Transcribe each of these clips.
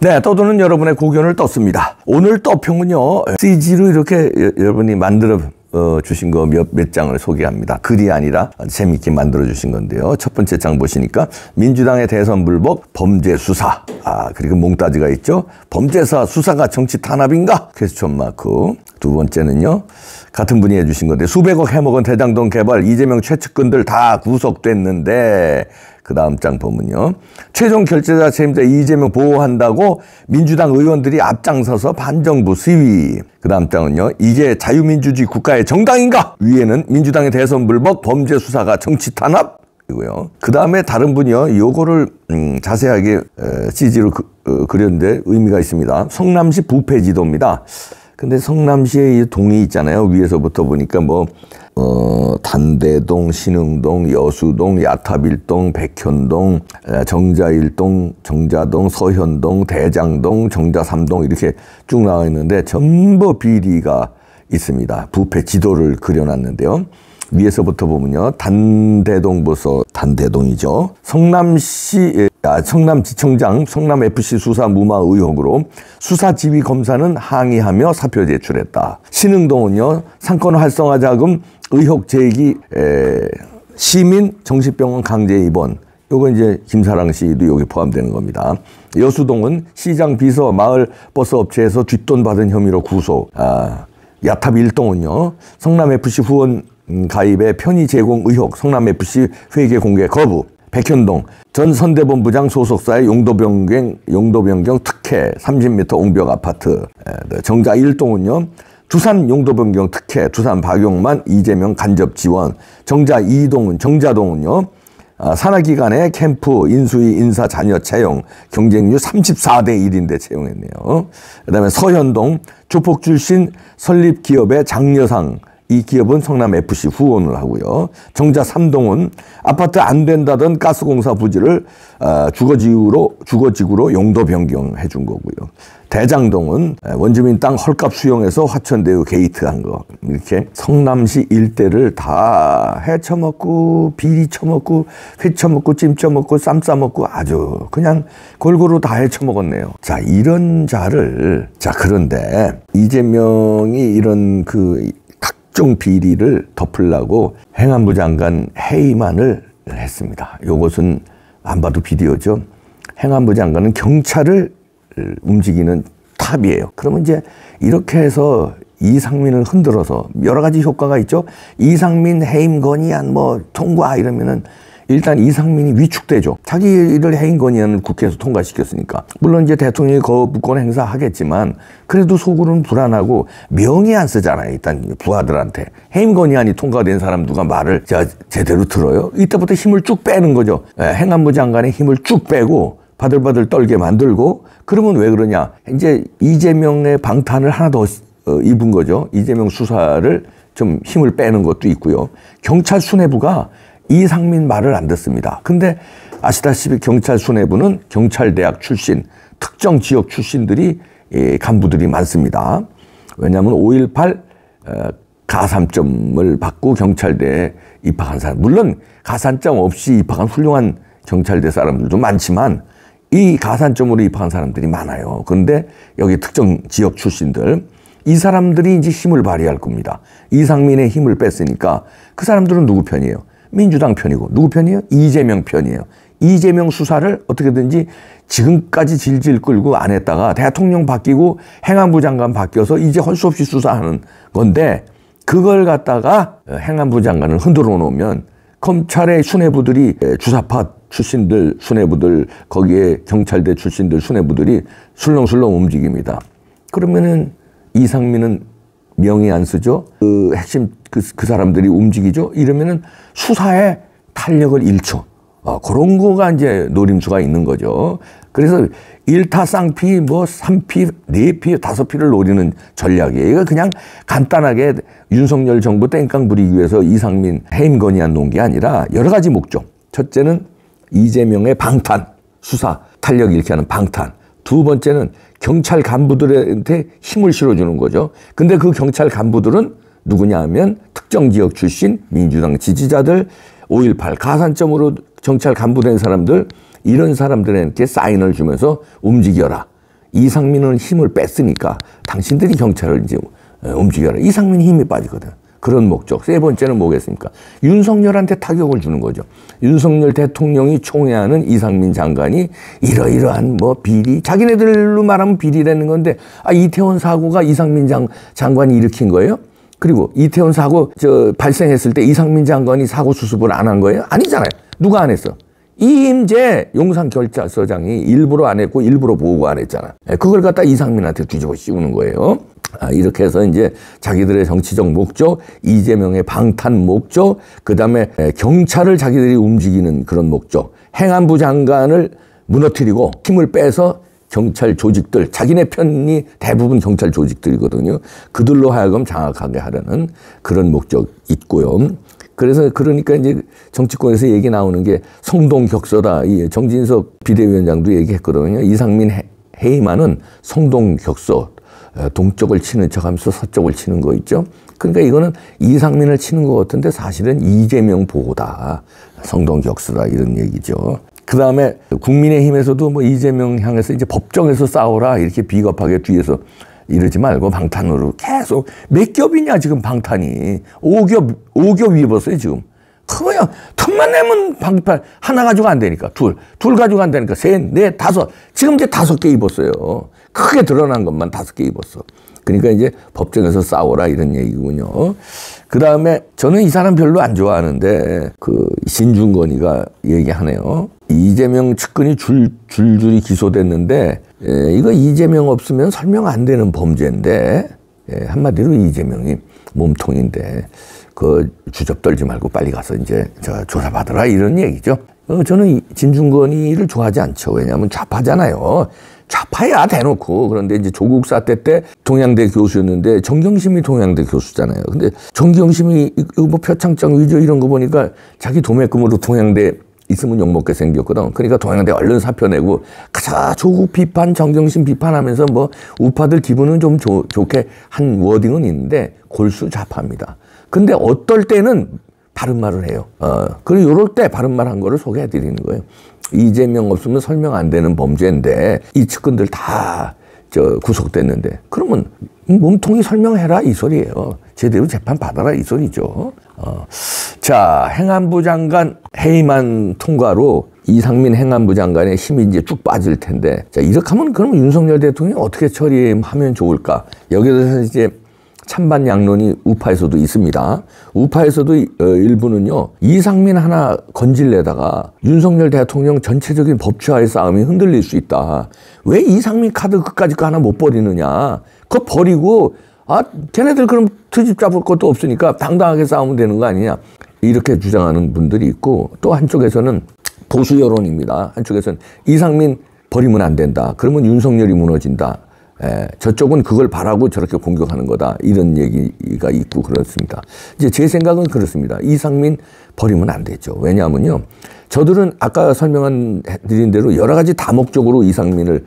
네, 떠도는 여러분의 고견을 떴습니다. 오늘 떠평은요, CG로 이렇게 여러분이 만들어 주신 거 몇 장을 소개합니다. 글이 아니라 재미있게 만들어 주신 건데요. 첫 번째 장 보시니까 민주당의 대선 불복 범죄 수사. 그리고 몽따지가 있죠. 범죄사 수사가 정치 탄압인가? 퀘스천 마크. 두 번째는요, 같은 분이 해주신 건데, 수백억 해먹은 대장동 개발 이재명 최측근들 다 구속됐는데, 그 다음 장 보면요, 최종 결재자 책임자 이재명 보호한다고 민주당 의원들이 앞장서서 반정부 시위. 그 다음 장은요, 이게 자유민주주의 국가의 정당인가? 위에는 민주당의 대선 불복 범죄 수사가 정치 탄압. 이고요. 그 다음에 다른 분이요, 요거를 자세하게 CG로 그렸는데 의미가 있습니다. 성남시 부패지도입니다. 근데 성남시에 이 동이 있잖아요. 위에서부터 보니까 단대동, 신흥동, 여수동, 야탑일동, 백현동, 정자일동, 정자동, 서현동, 대장동, 정자3동 이렇게 쭉 나와 있는데 전부 비리가 있습니다. 부패 지도를 그려놨는데요. 위에서부터 보면요, 단대동부서 단대동이죠. 성남지청장 성남FC 수사 무마 의혹으로 수사지휘검사는 항의하며 사표 제출했다. 신흥동은요, 상권 활성화 자금 의혹 제기, 시민 정신병원 강제 입원. 요거 이제 김사랑 씨도 여기 포함되는 겁니다. 여수동은 시장 비서 마을 버스 업체에서 뒷돈 받은 혐의로 구속. 야탑 1동은요, 성남FC 후원 가입의 편의 제공 의혹, 성남FC 회계 공개 거부. 백현동 전 선대본부장 소속사의 용도 변경 특혜 30m 옹벽 아파트. 정자 1동은요, 두산 용도 변경 특혜, 두산 박용만 이재명 간접 지원. 정자 2동은 정자동은요, 산하기관의 캠프 인수위 인사 자녀 채용, 경쟁률 34대 1인데 채용했네요. 그 다음에 서현동 조폭 출신 설립 기업의 장려상, 이 기업은 성남FC 후원을 하고요. 정자 3동은 아파트 안 된다던 가스공사 부지를 주거지구로 용도 변경해 준 거고요. 대장동은 원주민 땅 헐값 수용해서 화천대유 게이트한 거. 이렇게 성남시 일대를 다 헤쳐먹고 비리 쳐먹고 회 쳐먹고 찜 쳐먹고 쌈 싸먹고 아주 그냥 골고루 다 헤쳐먹었네요. 자, 이런 자를, 그런데 이재명이 이런 각종 비리를 덮으려고 행안부 장관 해임안을 했습니다. 이것은 안 봐도 비디오죠. 행안부 장관은 경찰을 움직이는 탑이에요. 그러면 이제 이렇게 해서 이상민을 흔들어서 여러 가지 효과가 있죠. 이상민 해임 건의안 통과 이러면은 일단 이상민이 위축되죠. 자기를 해임 건의안을 국회에서 통과시켰으니까. 물론 이제 대통령이 거부권 행사하겠지만 그래도 속으로는 불안하고 명예 안 쓰잖아요. 일단 부하들한테. 해임 건의안이 통과된 사람 누가 말을 제대로 들어요? 이때부터 힘을 쭉 빼는 거죠. 행안부 장관의 힘을 쭉 빼고 바들바들 떨게 만들고. 그러면 왜 그러냐? 이제 이재명의 방탄을 하나 더 입은 거죠. 이재명 수사를 좀 힘을 빼는 것도 있고요. 경찰 수뇌부가 이상민 말을 안 듣습니다. 근데 아시다시피 경찰 수뇌부는 경찰대학 출신, 특정 지역 출신들이 간부들이 많습니다. 왜냐하면 5.18 가산점을 받고 경찰대에 입학한 사람, 물론 가산점 없이 입학한 훌륭한 경찰대 사람들도 많지만 이 가산점으로 입학한 사람들이 많아요. 그런데 여기 특정 지역 출신들, 이 사람들이 이제 힘을 발휘할 겁니다. 이상민의 힘을 뺐으니까 그 사람들은 누구 편이에요? 민주당 편이고. 누구 편이에요? 이재명 편이에요. 이재명 수사를 어떻게든지 지금까지 질질 끌고 안 했다가 대통령 바뀌고 행안부 장관 바뀌어서 이제 할 수 없이 수사하는 건데, 그걸 갖다가 행안부 장관을 흔들어 놓으면 검찰의 수뇌부들이, 주사파 출신들 수뇌부들, 거기에 경찰대 출신들 수뇌부들이 술렁술렁 움직입니다. 그러면은 이상민은 명예 안 쓰죠. 핵심 그 사람들이 움직이죠. 이러면은 수사에 탄력을 잃죠. 그런 거가 이제 노림수가 있는 거죠. 그래서 1타 쌍피, 3피, 4피, 5피를 노리는 전략이에요. 이거 그냥 간단하게 윤석열 정부 땡깡 부리기 위해서 이상민 해임 건의안 놓은 게 아니라 여러 가지 목적. 첫째는 이재명의 방탄, 수사 탄력 잃게 하는 방탄. 두 번째는 경찰 간부들한테 힘을 실어주는 거죠. 근데 그 경찰 간부들은 누구냐 하면 특정 지역 출신 민주당 지지자들, 5.18 가산점으로 경찰 간부 된 사람들, 이런 사람들한테 사인을 주면서 움직여라. 이상민은 힘을 뺐으니까 당신들이 경찰을 이제 움직여라. 이상민이 힘이 빠지거든. 그런 목적. 세 번째는 뭐겠습니까? 윤석열한테 타격을 주는 거죠. 윤석열 대통령이 총애하는 이상민 장관이 이러이러한 뭐 비리, 자기네들로 말하면 비리라는 건데, 이태원 사고가 이상민 장관이 일으킨 거예요? 그리고 이태원 사고 발생했을 때 이상민 장관이 사고 수습을 안 한 거예요? 아니잖아요. 누가 안 했어? 이임재 용산경찰서장이 일부러 안 했고 일부러 보고 안 했잖아. 그걸 갖다 이상민한테 뒤집어 씌우는 거예요. 이렇게 해서 이제 자기들의 정치적 목적, 이재명의 방탄 목적, 그 다음에 경찰을 자기들이 움직이는 그런 목적, 행안부 장관을 무너뜨리고 힘을 빼서 경찰 조직들, 자기네 편이 대부분 경찰 조직들이거든요. 그들로 하여금 장악하게 하려는 그런 목적이 있고요. 그러니까 이제 정치권에서 얘기 나오는 게 성동격서다. 이 정진석 비대위원장도 얘기했거든요. 이상민 해임안은 성동격서, 동쪽을 치는 척하면서 서쪽을 치는 거 있죠. 그러니까 이거는 이상민을 치는 것 같은데 사실은 이재명 보호다. 성동격서다 이런 얘기죠. 그 다음에 국민의힘에서도 뭐 이재명 향해서 이제 법정에서 싸워라 이렇게 비겁하게 뒤에서 이러지 말고 방탄으로 계속 몇 겹이냐 지금 방탄이 5겹 입었어요 지금. 그냥 틈만 내면 방탄 하나 가지고 안 되니까 둘 가지고 안 되니까 셋, 넷, 다섯 지금 이제 5개 입었어요. 크게 드러난 것만 5개 입었어. 그러니까 이제 법정에서 싸워라 이런 얘기군요. 그 다음에 저는 이 사람 별로 안 좋아하는데 신중건이가 얘기하네요. 이재명 측근이 줄줄이 기소됐는데 이거 이재명 없으면 설명 안 되는 범죄인데 한마디로 이재명이 몸통인데 주접 떨지 말고 빨리 가서 이제 조사받으라 이런 얘기죠. 저는 진중건이를 좋아하지 않죠. 왜냐하면 좌파잖아요. 좌파야 대놓고. 그런데 이제 조국 사태 때 동양대 교수였는데 정경심이 동양대 교수잖아요. 근데 정경심이 이거 뭐 표창장 위조 이런 거 보니까 자기 도매금으로 동양대 있으면 욕먹게 생겼거든. 그러니까 동양대 얼른 사표 내고 가자 조국 비판, 정경심 비판하면서 뭐 우파들 기분은 좀 좋게 한 워딩은 있는데 골수 좌파입니다. 근데 어떨 때는 바른 말을 해요. 그리고 이럴 때 바른 말 한 거를 소개해 드리는 거예요. 이재명 없으면 설명 안 되는 범죄인데 이 측근들 다 구속됐는데 그러면 몸통이 설명해라 이 소리예요. 제대로 재판 받아라 이 소리죠. 자, 행안부 장관 해임안 통과로 이상민 행안부 장관의 힘이 이제 쭉 빠질 텐데, 자, 이렇게 하면 그럼 윤석열 대통령이 어떻게 처리하면 좋을까? 여기서 이제 찬반 양론이 우파에서도 있습니다. 우파에서도 일부는요, 이상민 하나 건질래다가 윤석열 대통령 전체적인 법치화의 싸움이 흔들릴 수 있다. 왜 이상민 카드 그까짓 거 하나 못 버리느냐? 그거 버리고 걔네들 그럼 트집 잡을 것도 없으니까 당당하게 싸우면 되는 거 아니냐. 이렇게 주장하는 분들이 있고, 또 한쪽에서는 보수 여론입니다. 한쪽에서는 이상민 버리면 안 된다. 그러면 윤석열이 무너진다. 저쪽은 그걸 바라고 저렇게 공격하는 거다. 이런 얘기가 있고 그렇습니다. 이제 제 생각은 그렇습니다. 이상민 버리면 안 되죠. 왜냐하면요, 저들은 아까 드린 대로 여러 가지 다목적으로 이상민을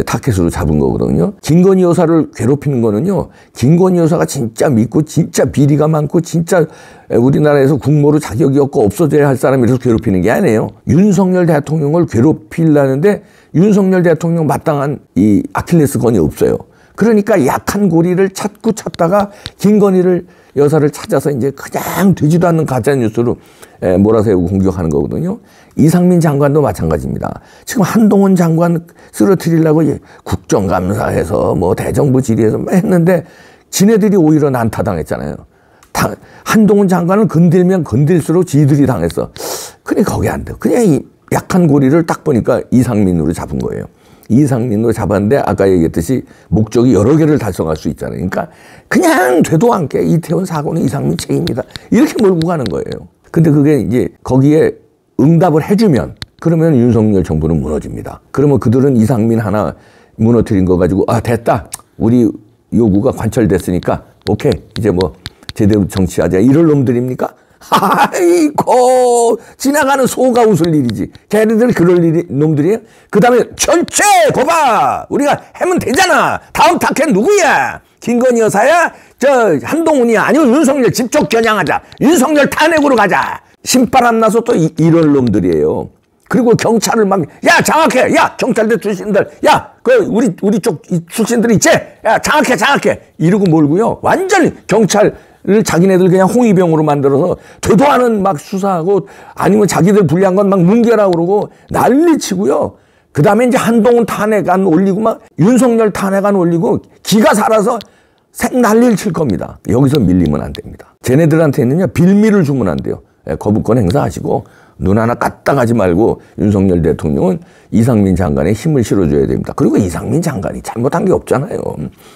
타켓으로 잡은 거거든요. 김건희 여사를 괴롭히는 거는요, 김건희 여사가 진짜 믿고 진짜 비리가 많고 진짜 우리나라에서 국모로 자격이 없고 없어져야 할 사람이라서 괴롭히는 게 아니에요. 윤석열 대통령을 괴롭히려는데 윤석열 대통령 마땅한 이 아킬레스건이 없어요. 그러니까 약한 고리를 찾다가 김건희 여사를 찾아서 이제 그냥 되지도 않는 가짜뉴스로 몰아세우고 공격하는 거거든요. 이상민 장관도 마찬가지입니다. 지금 한동훈 장관 쓰러뜨리려고 국정감사해서 뭐 대정부 질의해서 했는데 지네들이 오히려 난타당했잖아요. 한동훈 장관은 건들면 건들수록 지들이 당했어. 그래 거기 안 돼. 그냥 이 약한 고리를 딱 보니까 이상민으로 잡은 거예요. 이상민으로 잡았는데 아까 얘기했듯이 목적이 여러 개를 달성할 수 있잖아요. 그러니까 그냥 되도 않게 이태원 사고는 이상민 책임이다. 이렇게 몰고 가는 거예요. 근데 그게 이제 거기에 응답을 해주면 그러면 윤석열 정부는 무너집니다. 그러면 그들은 이상민 하나 무너뜨린 거 가지고 됐다. 우리 요구가 관철됐으니까 오케이. 이제 뭐 제대로 정치하자. 이럴 놈들입니까? 아이고 지나가는 소가 웃을 일이지. 걔네들 그럴 놈들이에요. 그 다음에 전체 고봐 우리가 하면 되잖아. 다음 타켓 누구야? 김건희 여사야? 한동훈이야? 아니면 윤석열 집중 겨냥하자. 윤석열 탄핵으로 가자. 신바람 나서 또 이럴 놈들이에요. 그리고 경찰을 막, 야, 장악해! 야, 경찰대 출신들! 야, 우리 쪽 출신들 있지? 야, 장악해! 이러고 몰고요. 완전히 경찰을 자기네들 그냥 홍위병으로 만들어서 되도 않은 막 수사하고 아니면 자기들 불리한 건 막 뭉개라고 그러고 난리 치고요. 그 다음에 이제 한동훈 탄핵안 올리고 막 윤석열 탄핵안 올리고 기가 살아서 생난리를 칠 겁니다. 여기서 밀리면 안 됩니다. 쟤네들한테는요, 빌미를 주면 안 돼요. 거부권 행사하시고 눈 하나 까딱하지 말고 윤석열 대통령은 이상민 장관에 힘을 실어줘야 됩니다. 그리고 이상민 장관이 잘못한 게 없잖아요.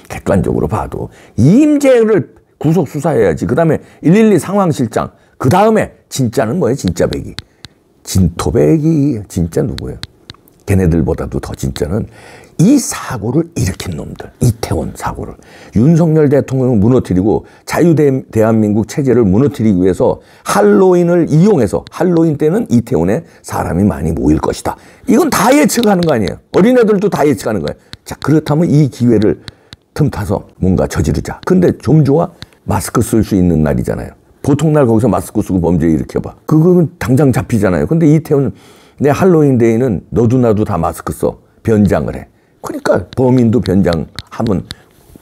객관적으로 봐도 이임재를 구속 수사해야지. 그 다음에 112 상황실장. 그 다음에 진짜는 뭐예요? 진짜 백이. 진토백이 진짜 누구예요? 걔네들보다도 더 진짜는 이 사고를 일으킨 놈들. 이태원 사고를. 윤석열 대통령을 무너뜨리고 자유대한민국 체제를 무너뜨리기 위해서 할로윈을 이용해서 할로윈 때는 이태원에 사람이 많이 모일 것이다. 이건 다 예측하는 거 아니에요. 어린애들도 다 예측하는 거예요. 자, 그렇다면 이 기회를 틈타서 뭔가 저지르자. 근데 좀 좋아? 마스크 쓸 수 있는 날이잖아요. 보통 날 거기서 마스크 쓰고 범죄 일으켜봐. 그건 당장 잡히잖아요. 근데 이태원 내 할로윈 데이는 너도 나도 다 마스크 써. 변장을 해. 그러니까 범인도 변장하면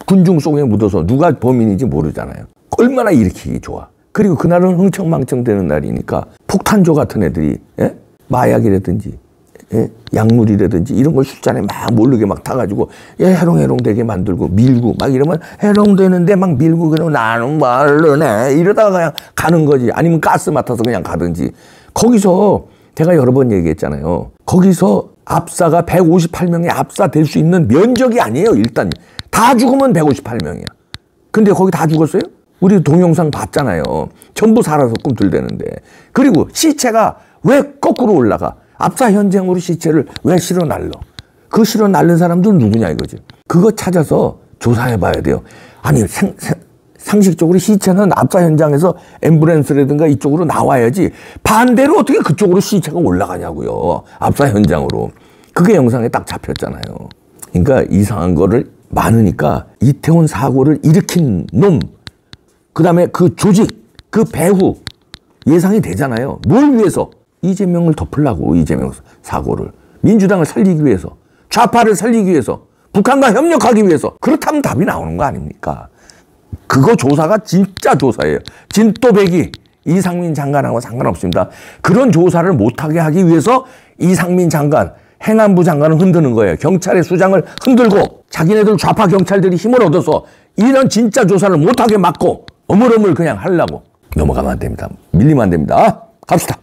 군중 속에 묻어서 누가 범인인지 모르잖아요. 얼마나 일으키기 좋아. 그리고 그날은 흥청망청 되는 날이니까 폭탄조 같은 애들이 마약이라든지 약물이라든지 이런 걸 술잔에 막 모르게 막 타가지고 해롱해롱 되게 만들고 밀고 막 이러면 해롱되는데 막 밀고 그러면 나는 모르네 이러다가 그냥 가는 거지. 아니면 가스 맡아서 그냥 가든지. 거기서 제가 여러 번 얘기했잖아요. 거기서 압사가 158명이 압사될 수 있는 면적이 아니에요. 일단 다 죽으면 158명이야. 근데 거기 다 죽었어요? 우리 동영상 봤잖아요. 전부 살아서 꿈틀대는데. 그리고 시체가 왜 거꾸로 올라가? 압사 현장으로 시체를 왜 실어 날러? 그 실어 날른 사람들은 누구냐 이거지. 그거 찾아서 조사해 봐야 돼요. 아니 상식적으로 시체는 압사 현장에서 앰뷸런스라든가 이쪽으로 나와야지 반대로 어떻게 그쪽으로 시체가 올라가냐고요. 압사 현장으로. 그게 영상에 딱 잡혔잖아요. 그러니까 이상한 거를 많으니까 이태원 사고를 일으킨 놈, 그 다음에 그 조직, 그 배후 예상이 되잖아요. 뭘 위해서? 이재명을 덮으려고. 이재명 사고를. 민주당을 살리기 위해서. 좌파를 살리기 위해서. 북한과 협력하기 위해서. 그렇다면 답이 나오는 거 아닙니까? 그거 조사가 진짜 조사예요. 진또배기 이상민 장관하고 상관없습니다. 그런 조사를 못하게 하기 위해서 이상민 장관, 행안부 장관을 흔드는 거예요. 경찰의 수장을 흔들고 자기네들 좌파 경찰들이 힘을 얻어서 이런 진짜 조사를 못하게 막고 어물어물 그냥 하려고. 넘어가면 안 됩니다. 밀리면 안 됩니다. 갑시다.